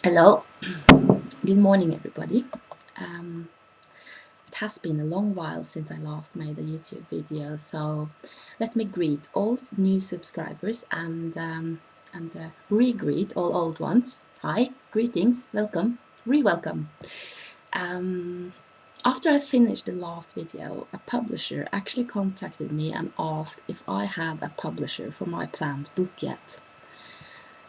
Hello, good morning everybody. It has been a long while since I last made a YouTube video, so let me greet all new subscribers and re-greet all old ones. Hi, greetings, welcome, re-welcome. After I finished the last video, a publisher actually contacted me and asked if I had a publisher for my planned book yet.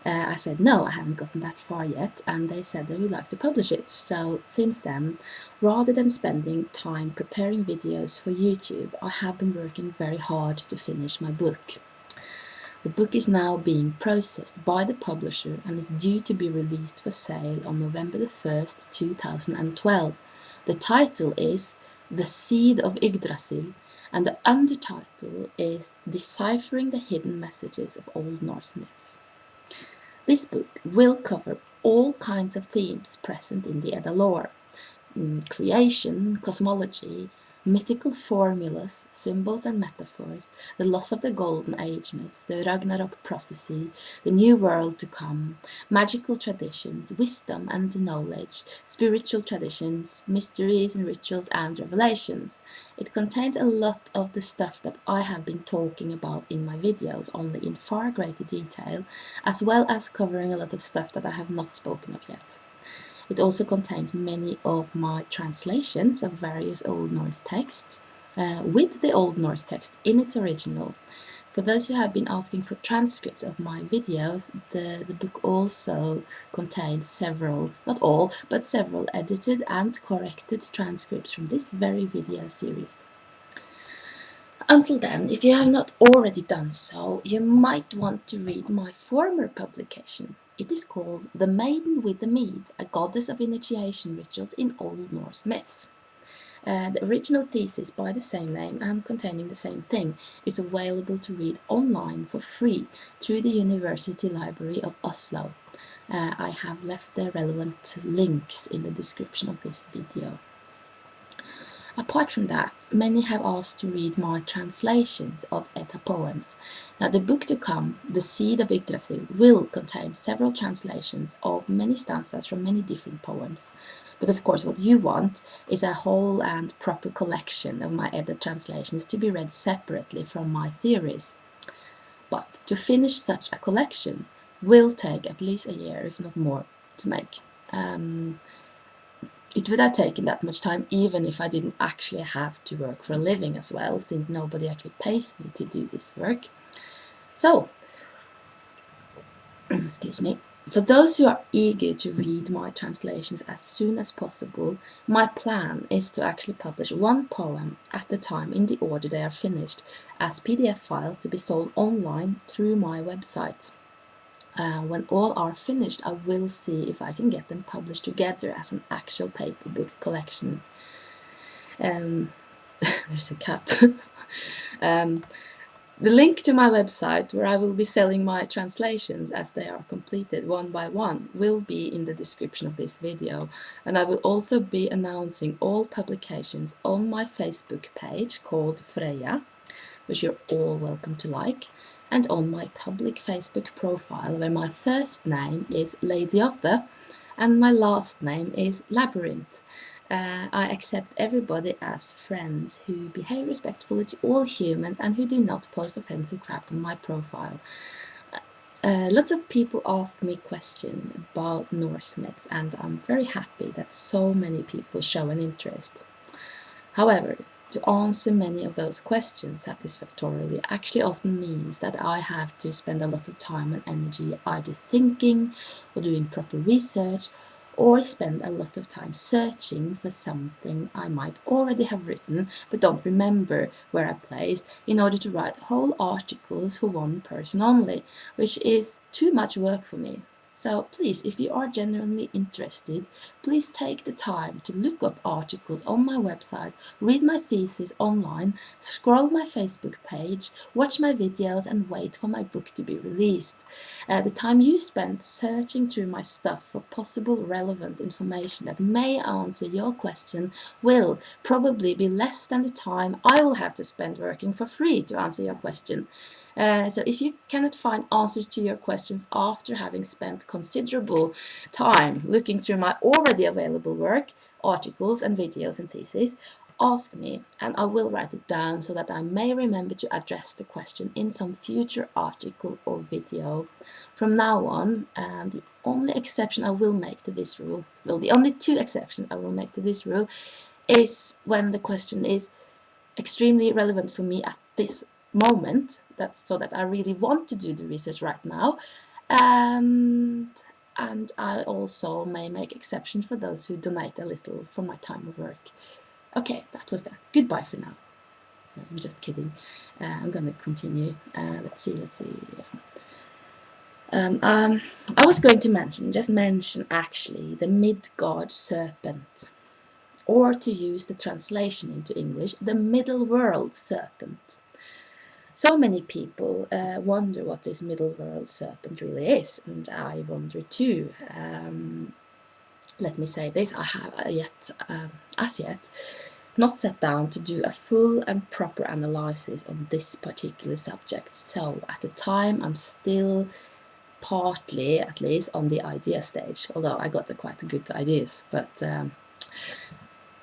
I said no, I haven't gotten that far yet, and they said they would like to publish it. So since then, rather than spending time preparing videos for YouTube, I have been working very hard to finish my book. The book is now being processed by the publisher and is due to be released for sale on November the 1st, 2012. The title is The Seed of Yggdrasil, and the undertitle is Deciphering the Hidden Messages of Old Norse Myths. This book will cover all kinds of themes present in the Edda lore: creation, cosmology, mythical formulas, symbols and metaphors, the loss of the Golden Age myths, the Ragnarok prophecy, the new world to come, magical traditions, wisdom and knowledge, spiritual traditions, mysteries and rituals and revelations. It contains a lot of the stuff that I have been talking about in my videos, only in far greater detail, as well as covering a lot of stuff that I have not spoken of yet. It also contains many of my translations of various Old Norse texts, with the Old Norse text in its original. For those who have been asking for transcripts of my videos, the book also contains several, not all, but several edited and corrected transcripts from this very video series. Until then, if you have not already done so, you might want to read my former publication. It is called The Maiden with the Mead, a goddess of initiation rituals in Old Norse myths. The original thesis by the same name and containing the same thing is available to read online for free through the University Library of Oslo. I have left the relevant links in the description of this video. Apart from that, many have asked to read my translations of Edda poems. Now, the book to come, The Seed of Yggdrasil, will contain several translations of many stanzas from many different poems. But of course, what you want is a whole and proper collection of my Edda translations to be read separately from my theories. But to finish such a collection will take at least a year, if not more, to make. It would have taken that much time even if I didn't actually have to work for a living as well, since nobody actually pays me to do this work. So, excuse me, for those who are eager to read my translations as soon as possible, my plan is to actually publish one poem at a time in the order they are finished as PDF files to be sold online through my website. When all are finished, I will see if I can get them published together as an actual paper book collection. There's a cat. The link to my website, where I will be selling my translations as they are completed one by one, will be in the description of this video, and I will also be announcing all publications on my Facebook page called Freya, which you're all welcome to like, and on my public Facebook profile, where my first name is Lady of the and my last name is Labyrinth. I accept everybody as friends who behave respectfully to all humans and who do not post offensive crap on my profile. Lots of people ask me questions about Norse myths, and I'm very happy that so many people show an interest. However, to answer many of those questions satisfactorily actually often means that I have to spend a lot of time and energy either thinking or doing proper research, or spend a lot of time searching for something I might already have written but don't remember where I placed, in order to write whole articles for one person only, which is too much work for me. So please, if you are genuinely interested, please take the time to look up articles on my website, read my thesis online, scroll my Facebook page, watch my videos and wait for my book to be released. The time you spend searching through my stuff for possible relevant information that may answer your question will probably be less than the time I will have to spend working for free to answer your question. So if you cannot find answers to your questions after having spent considerable time looking through my already available work, articles and videos and theses, ask me and I will write it down so that I may remember to address the question in some future article or video. From now on, the only exception I will make to this rule, well, the only two exceptions I will make to this rule is when the question is extremely relevant for me at this moment, that's so that I really want to do the research right now, and I also may make exceptions for those who donate a little from my time of work. Okay, that was that. Goodbye for now. No, I'm just kidding. I'm gonna continue. Let's see. I was going to mention actually the Midgard serpent, or to use the translation into English, the middle world serpent. So many people wonder what this middle world serpent really is, and I wonder too. Let me say this, I have as yet not sat down to do a full and proper analysis on this particular subject, so at the time I'm still partly, at least, on the idea stage, although I got quite good ideas. But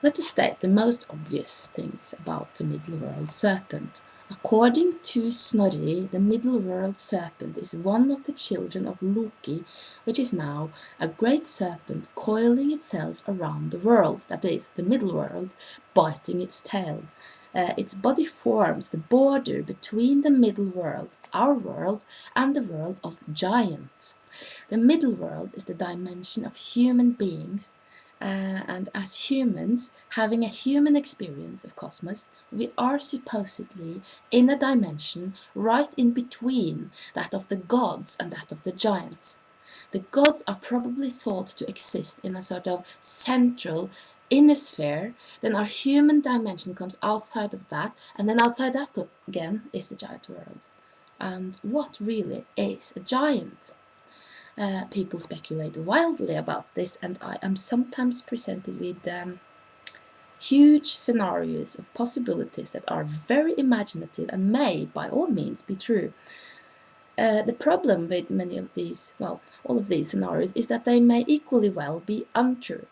let us state the most obvious things about the middle world serpent. According to Snorri, the middle world serpent is one of the children of Loki, which is now a great serpent coiling itself around the world, that is, the middle world, biting its tail. Its body forms the border between the middle world, our world, and the world of giants. The middle world is the dimension of human beings, and as humans, having a human experience of cosmos, we are supposedly in a dimension right in between that of the gods and that of the giants. The gods are probably thought to exist in a sort of central inner sphere, then our human dimension comes outside of that, and then outside that again is the giant world. And what really is a giant? People speculate wildly about this, and I am sometimes presented with huge scenarios of possibilities that are very imaginative and may, by all means, be true. The problem with many of these, well, all of these scenarios, is that they may equally well be untrue.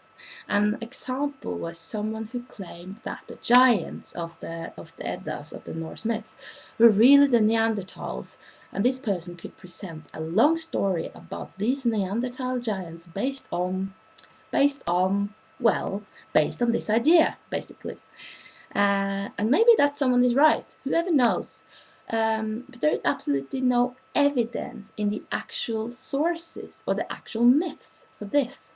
An example was someone who claimed that the giants of the Eddas, of the Norse myths, were really the Neanderthals, and this person could present a long story about these Neanderthal giants based on this idea, basically. And maybe that someone is right, whoever knows. But there is absolutely no evidence in the actual sources or the actual myths for this.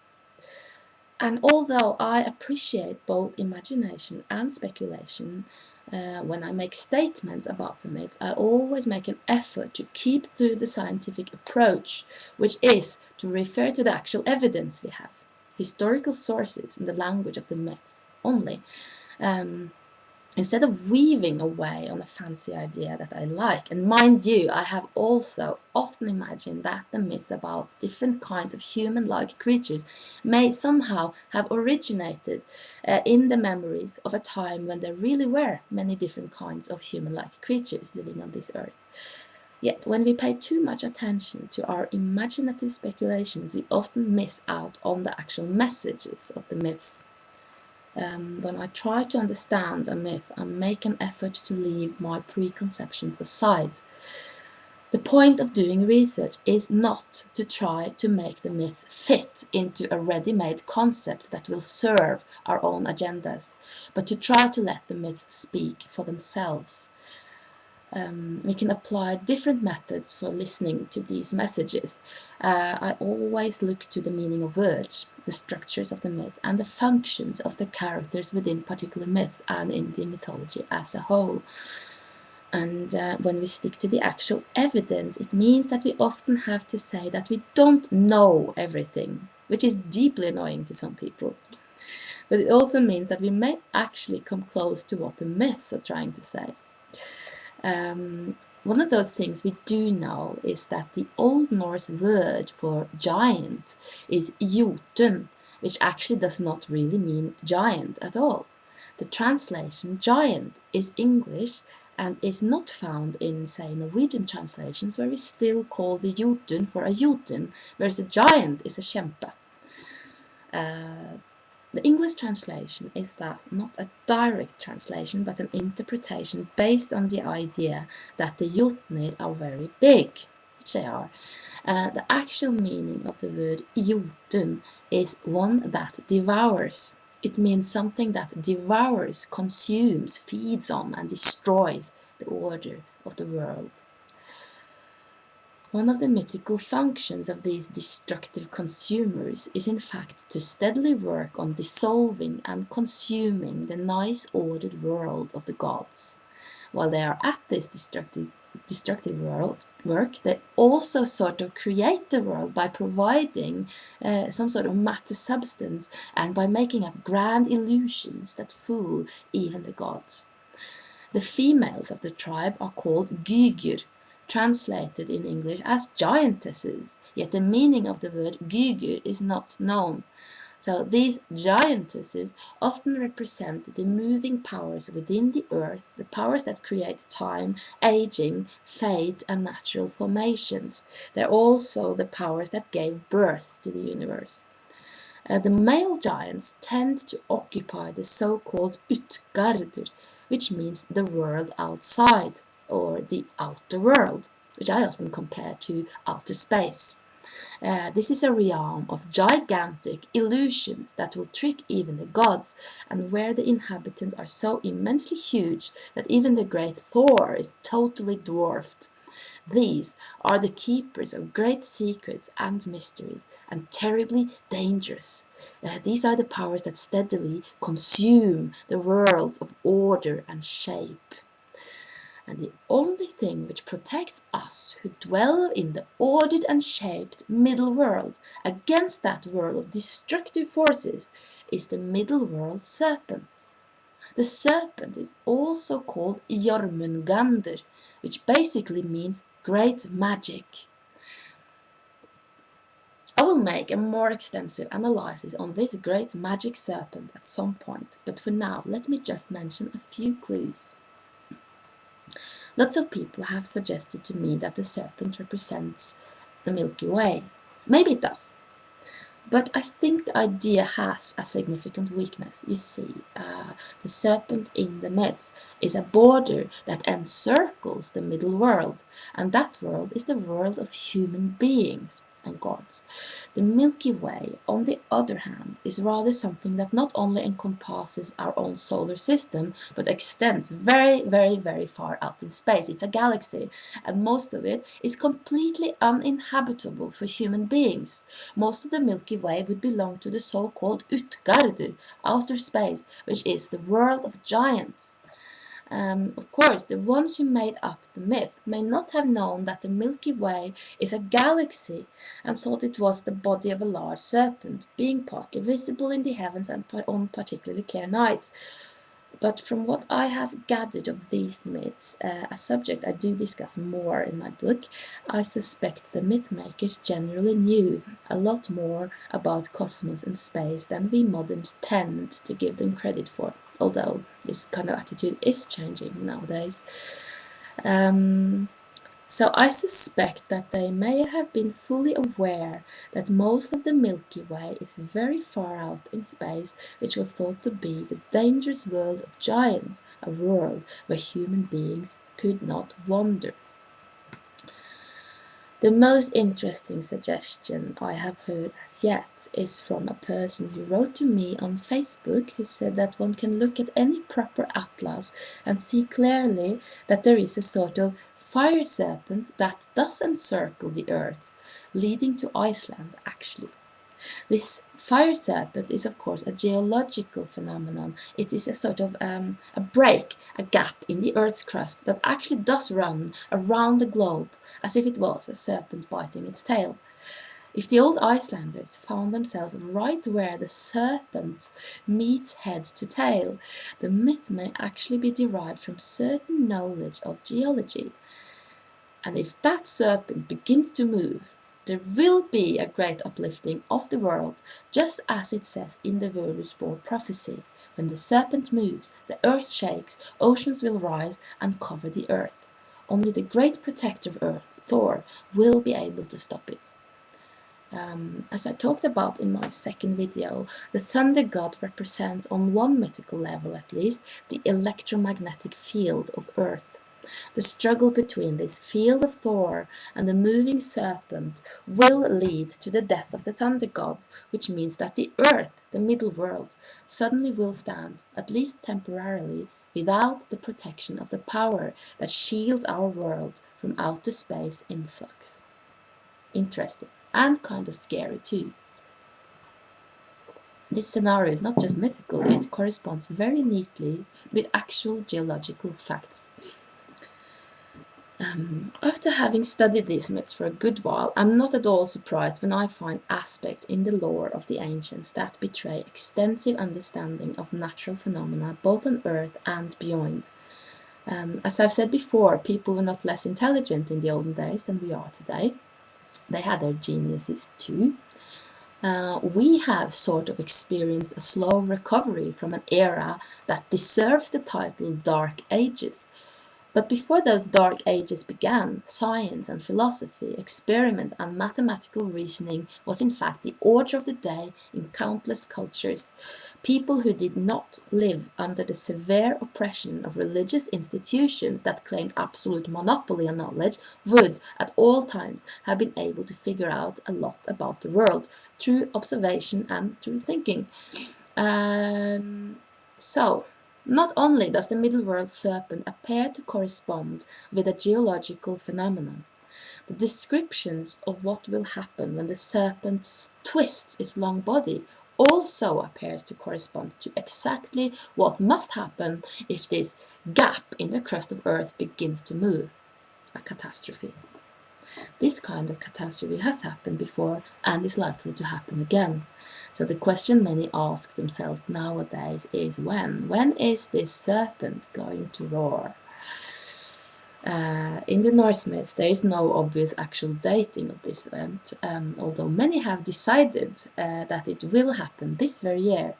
And although I appreciate both imagination and speculation, when I make statements about the myths, I always make an effort to keep to the scientific approach, which is to refer to the actual evidence we have, historical sources in the language of the myths only. Instead of weaving away on a fancy idea that I like. And mind you, I have also often imagined that the myths about different kinds of human-like creatures may somehow have originated in the memories of a time when there really were many different kinds of human-like creatures living on this earth. Yet, when we pay too much attention to our imaginative speculations, we often miss out on the actual messages of the myths. When I try to understand a myth, I make an effort to leave my preconceptions aside. The point of doing research is not to try to make the myth fit into a ready-made concept that will serve our own agendas, but to try to let the myths speak for themselves. We can apply different methods for listening to these messages. I always look to the meaning of words, the structures of the myths, and the functions of the characters within particular myths and in the mythology as a whole. And when we stick to the actual evidence, it means that we often have to say that we don't know everything, which is deeply annoying to some people. But it also means that we may actually come close to what the myths are trying to say. One of those things we do know is that the Old Norse word for giant is Jotun, which actually does not really mean giant at all. The translation giant is English, and is not found in, say, Norwegian translations, where we still call the Jotun for a Jotun, whereas a giant is a kjempe. The English translation is thus not a direct translation, but an interpretation based on the idea that the Jotnir are very big, which they are. The actual meaning of the word Jotun is one that devours. It means something that devours, consumes, feeds on, and destroys the order of the world. One of the mythical functions of these destructive consumers is in fact to steadily work on dissolving and consuming the nice ordered world of the gods. While they are at this destructive work, they also sort of create the world by providing some sort of matter substance and by making up grand illusions that fool even the gods. The females of the tribe are called gygur, translated in English as giantesses, yet the meaning of the word gygur is not known. So these giantesses often represent the moving powers within the earth, the powers that create time, aging, fate, and natural formations. They're also the powers that gave birth to the universe. The male giants tend to occupy the so-called Utgarder, which means the world outside, or the outer world, which I often compare to outer space. This is a realm of gigantic illusions that will trick even the gods, and where the inhabitants are so immensely huge that even the great Thor is totally dwarfed. These are the keepers of great secrets and mysteries, and terribly dangerous. These are the powers that steadily consume the worlds of order and shape. And the only thing which protects us who dwell in the ordered and shaped middle world against that world of destructive forces is the middle world serpent. The serpent is also called Jormungandr, which basically means great magic. I will make a more extensive analysis on this great magic serpent at some point, but for now let me just mention a few clues. Lots of people have suggested to me that the serpent represents the Milky Way. Maybe it does. But I think the idea has a significant weakness. You see, the serpent in the myths is a border that encircles the middle world, and that world is the world of human beings and gods. The Milky Way, on the other hand, is rather something that not only encompasses our own solar system, but extends very, very, very far out in space. It's a galaxy, and most of it is completely uninhabitable for human beings. Most of the Milky Way would belong to the so-called Utgarder, outer space, which is the world of giants. Of course, the ones who made up the myth may not have known that the Milky Way is a galaxy and thought it was the body of a large serpent, being partly visible in the heavens and on particularly clear nights. But from what I have gathered of these myths, a subject I do discuss more in my book, I suspect the myth makers generally knew a lot more about cosmos and space than we moderns tend to give them credit for, although this kind of attitude is changing nowadays. So I suspect that they may have been fully aware that most of the Milky Way is very far out in space, which was thought to be the dangerous world of giants, a world where human beings could not wander. The most interesting suggestion I have heard as yet is from a person who wrote to me on Facebook, who said that one can look at any proper atlas and see clearly that there is a sort of fire serpent that does encircle the earth, leading to Iceland actually. This fire serpent is of course a geological phenomenon. It is a sort of a break, a gap in the Earth's crust that actually does run around the globe as if it was a serpent biting its tail. If the old Icelanders found themselves right where the serpent meets head to tail, the myth may actually be derived from certain knowledge of geology. And if that serpent begins to move, There will be a great uplifting of the world, just as it says in the Völuspor prophecy. When the serpent moves, the earth shakes, oceans will rise and cover the earth. Only the great protector of earth, Thor, will be able to stop it. As I talked about in my second video, the thunder god represents, on one mythical level at least, the electromagnetic field of earth. The struggle between this field of Thor and the moving serpent will lead to the death of the thunder god, which means that the earth, the middle world, suddenly will stand, at least temporarily, without the protection of the power that shields our world from outer space influx. Interesting, and kind of scary too. This scenario is not just mythical, it corresponds very neatly with actual geological facts. After having studied these myths for a good while, I'm not at all surprised when I find aspects in the lore of the ancients that betray extensive understanding of natural phenomena both on Earth and beyond. As I've said before, people were not less intelligent in the olden days than we are today. They had their geniuses too. We have sort of experienced a slow recovery from an era that deserves the title Dark Ages. But before those dark ages began, science and philosophy, experiment and mathematical reasoning was in fact the order of the day in countless cultures. People who did not live under the severe oppression of religious institutions that claimed absolute monopoly on knowledge would, at all times, have been able to figure out a lot about the world through observation and through thinking. Not only does the middle world serpent appear to correspond with a geological phenomenon, the descriptions of what will happen when the serpent twists its long body also appears to correspond to exactly what must happen if this gap in the crust of Earth begins to move. A catastrophe. This kind of catastrophe has happened before and is likely to happen again. So the question many ask themselves nowadays is when? When is this serpent going to roar? In the Norse myths, there is no obvious actual dating of this event, although many have decided that it will happen this very year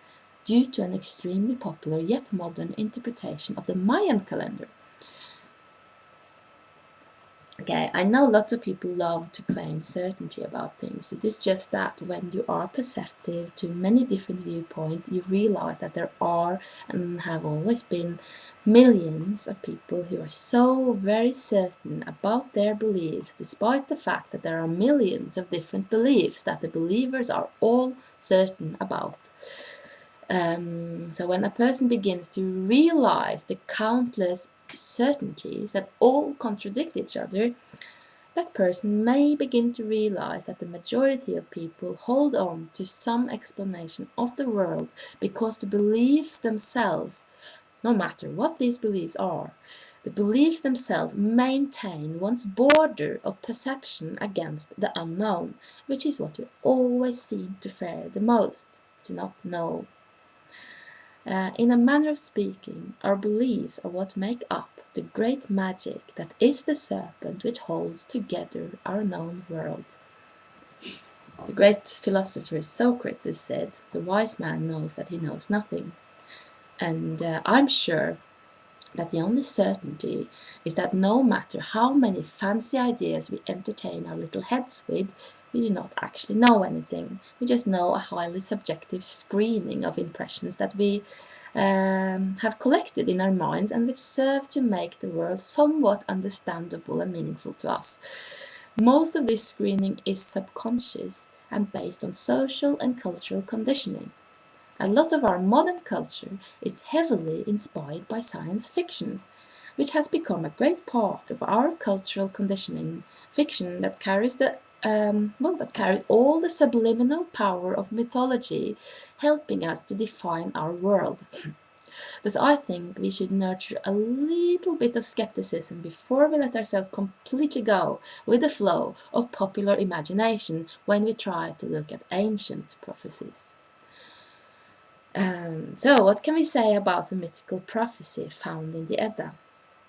due to an extremely popular yet modern interpretation of the Mayan calendar. Okay, I know lots of people love to claim certainty about things. It is just that when you are perceptive to many different viewpoints, you realize that there are and have always been millions of people who are so very certain about their beliefs, despite the fact that there are millions of different beliefs that the believers are all certain about. So when a person begins to realize the countless certainties that all contradict each other, that person may begin to realize that the majority of people hold on to some explanation of the world because the beliefs themselves, no matter what these beliefs are, the beliefs themselves maintain one's border of perception against the unknown, which is what we always seem to fear the most, to not know. In a manner of speaking, our beliefs are what make up the great magic that is the serpent which holds together our known world. The great philosopher Socrates said, "The wise man knows that he knows nothing." And I'm sure that the only certainty is that no matter how many fancy ideas we entertain our little heads with, we do not actually know anything. We just know a highly subjective screening of impressions that we have collected in our minds and which serve to make the world somewhat understandable and meaningful to us. Most of this screening is subconscious and based on social and cultural conditioning. A lot of our modern culture is heavily inspired by science fiction, which has become a great part of our cultural conditioning. Fiction that carries all the subliminal power of mythology, helping us to define our world. Thus, I think we should nurture a little bit of skepticism before we let ourselves completely go with the flow of popular imagination when we try to look at ancient prophecies. So, what can we say about the mythical prophecy found in the Edda?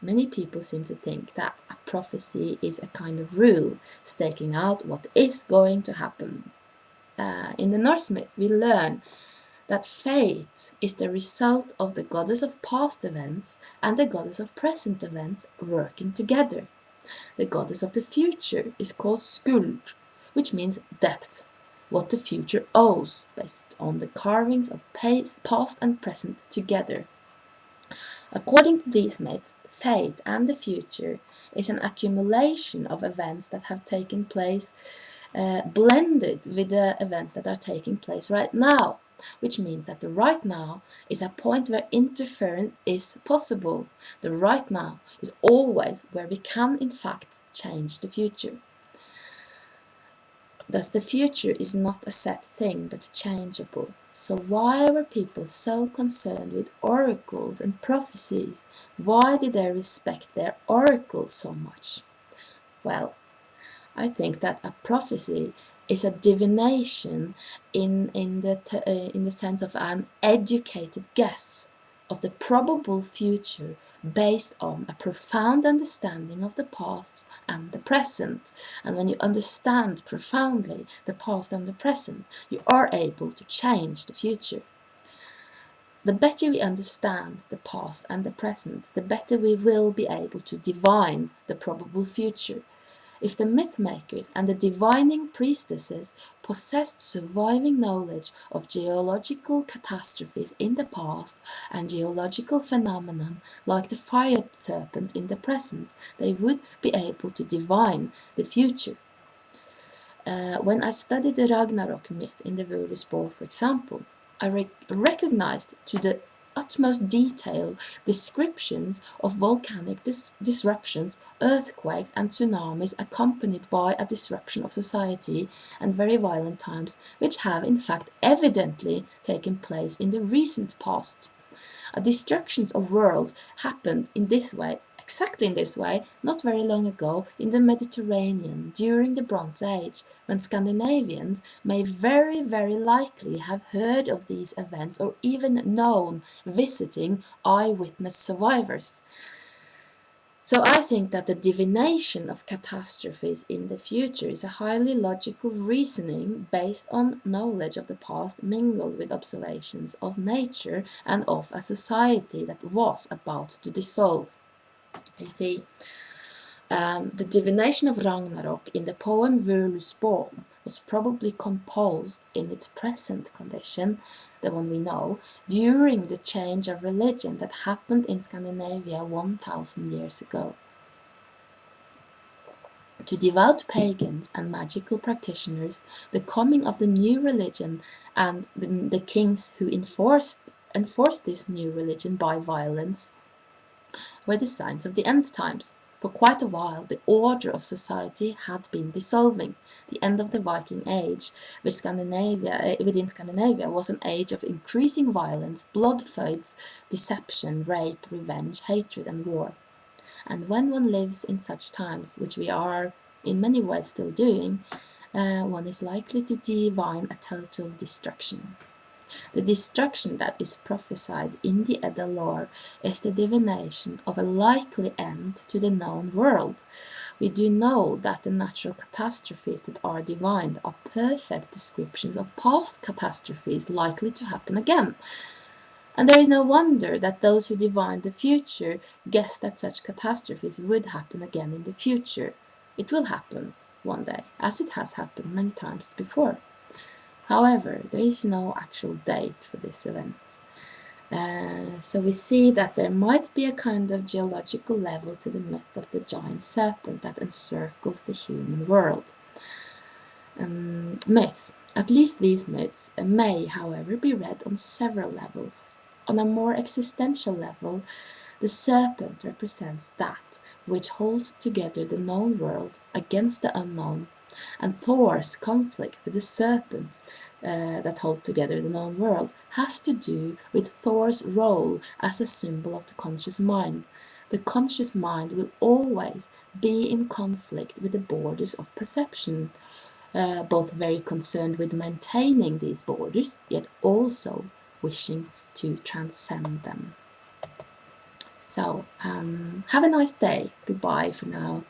Many people seem to think that a prophecy is a kind of rule, staking out what is going to happen. In the Norse myths, we learn that fate is the result of the goddess of past events and the goddess of present events working together. The goddess of the future is called Skuld, which means debt, what the future owes, based on the carvings of past and present together. According to these myths, fate and the future is an accumulation of events that have taken place, blended with the events that are taking place right now, which means that the right now is a point where interference is possible. The right now is always where we can in fact change the future. Thus the future is not a set thing but changeable. So why were people so concerned with oracles and prophecies? Why did they respect their oracles so much? Well, I think that a prophecy is a divination in the sense of an educated guess of the probable future based on a profound understanding of the past and the present. And when you understand profoundly the past and the present, you are able to change the future. The better we understand the past and the present, the better we will be able to divine the probable future. If the myth-makers and the divining priestesses possessed surviving knowledge of geological catastrophes in the past and geological phenomenon like the fire serpent in the present, they would be able to divine the future. When I studied the Ragnarok myth in the Völuspår, for example, I recognized to the utmost detail descriptions of volcanic disruptions, earthquakes and tsunamis accompanied by a disruption of society and very violent times, which have in fact evidently taken place in the recent past. A destruction of worlds happened in this way, exactly in this way, not very long ago in the Mediterranean during the Bronze Age, when Scandinavians may very, very likely have heard of these events or even known visiting eyewitness survivors. So I think that the divination of catastrophes in the future is a highly logical reasoning based on knowledge of the past mingled with observations of nature and of a society that was about to dissolve. You see, the divination of Ragnarok in the poem Völuspår was probably composed in its present condition, the one we know, during the change of religion that happened in Scandinavia 1000 years ago. To devout pagans and magical practitioners, the coming of the new religion and the kings who enforced this new religion by violence were the signs of the end times. For quite a while, the order of society had been dissolving. The end of the Viking Age within Scandinavia was an age of increasing violence, blood feuds, deception, rape, revenge, hatred, and war. And when one lives in such times, which we are in many ways still doing, one is likely to divine a total destruction. The destruction that is prophesied in the Edda lore is the divination of a likely end to the known world. We do know that the natural catastrophes that are divined are perfect descriptions of past catastrophes likely to happen again. And there is no wonder that those who divine the future guess that such catastrophes would happen again in the future. It will happen one day, as it has happened many times before. However, there is no actual date for this event. So we see that there might be a kind of geological level to the myth of the giant serpent that encircles the human world. Myths, at least these myths, may, however, be read on several levels. On a more existential level, the serpent represents that which holds together the known world against the unknown, and Thor's conflict with the serpent that holds together the known world has to do with Thor's role as a symbol of the conscious mind. The conscious mind will always be in conflict with the borders of perception, both very concerned with maintaining these borders, yet also wishing to transcend them. So have a nice day. Goodbye for now.